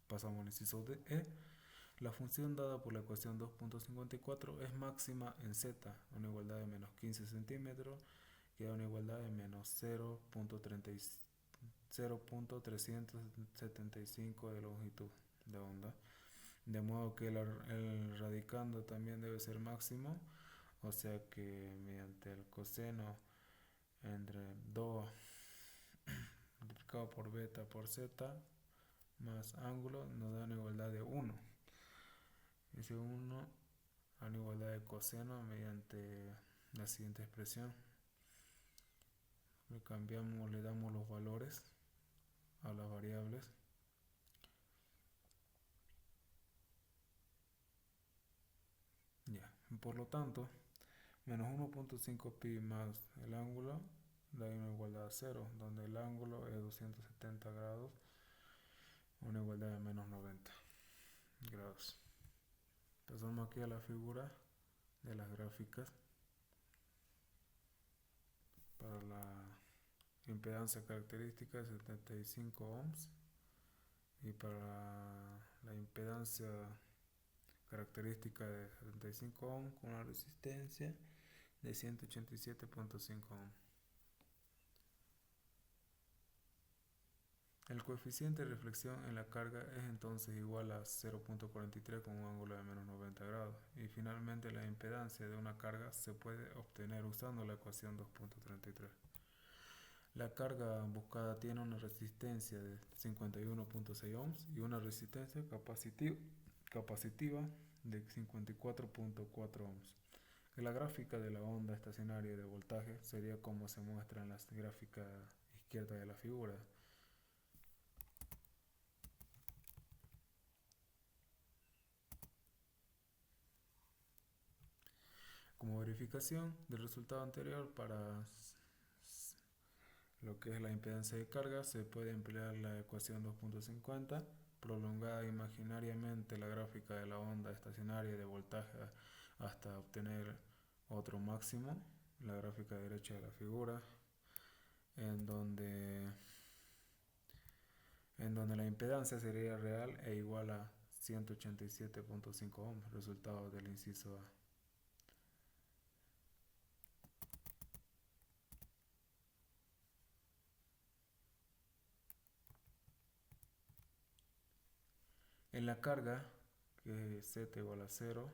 Pasamos al inciso E. La función dada por la ecuación 2.54 es máxima en Z, una igualdad de menos 15 centímetros, que da una igualdad de menos 0.375 de longitud de onda. De modo que el radicando también debe ser máximo, o sea que mediante el coseno entre 2 multiplicado por beta por z más ángulo nos da una igualdad de 1. Ese 1 a una igualdad de coseno mediante la siguiente expresión. Le damos los valores a las variables. Ya, por lo tanto, menos 1.5 pi más el ángulo da una igualdad a 0, donde el ángulo es 270 grados, una igualdad de menos 90 grados. Pasamos aquí a la figura de las gráficas para la impedancia característica de 75 ohms y para la impedancia característica de 75 ohms con una resistencia de 187.5 ohms. El coeficiente de reflexión en la carga es entonces igual a 0.43 con un ángulo de menos 90 grados. Y finalmente la impedancia de una carga se puede obtener usando la ecuación 2.33. La carga buscada tiene una resistencia de 51.6 ohms y una resistencia capacitiva capacitiva de 54.4 ohms. La gráfica de la onda estacionaria de voltaje sería como se muestra en la gráfica izquierda de la figura. Como verificación del resultado anterior para lo que es la impedancia de carga, se puede emplear la ecuación 2.50, prolongada imaginariamente la gráfica de la onda estacionaria de voltaje hasta obtener otro máximo, la gráfica derecha de la figura, en donde la impedancia sería real e igual a 187.5 ohms, resultado del inciso A. En la carga, que es Z igual a 0,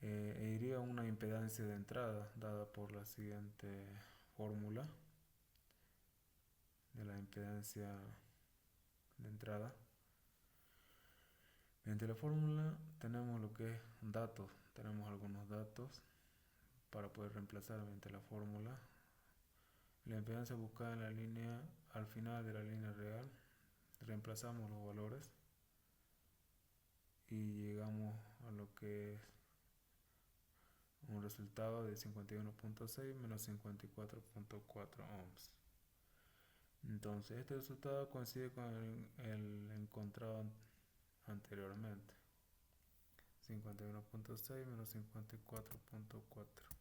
iría una impedancia de entrada dada por la siguiente fórmula de la impedancia de entrada. Mediante la fórmula tenemos lo que es datos, tenemos algunos datos para poder reemplazar mediante la fórmula. La impedancia buscada en la línea, al final de la línea real, reemplazamos los valores y llegamos a lo que es un resultado de 51.6 menos 54.4 ohms. Entonces este resultado coincide con el encontrado anteriormente. 51.6 menos 54.4.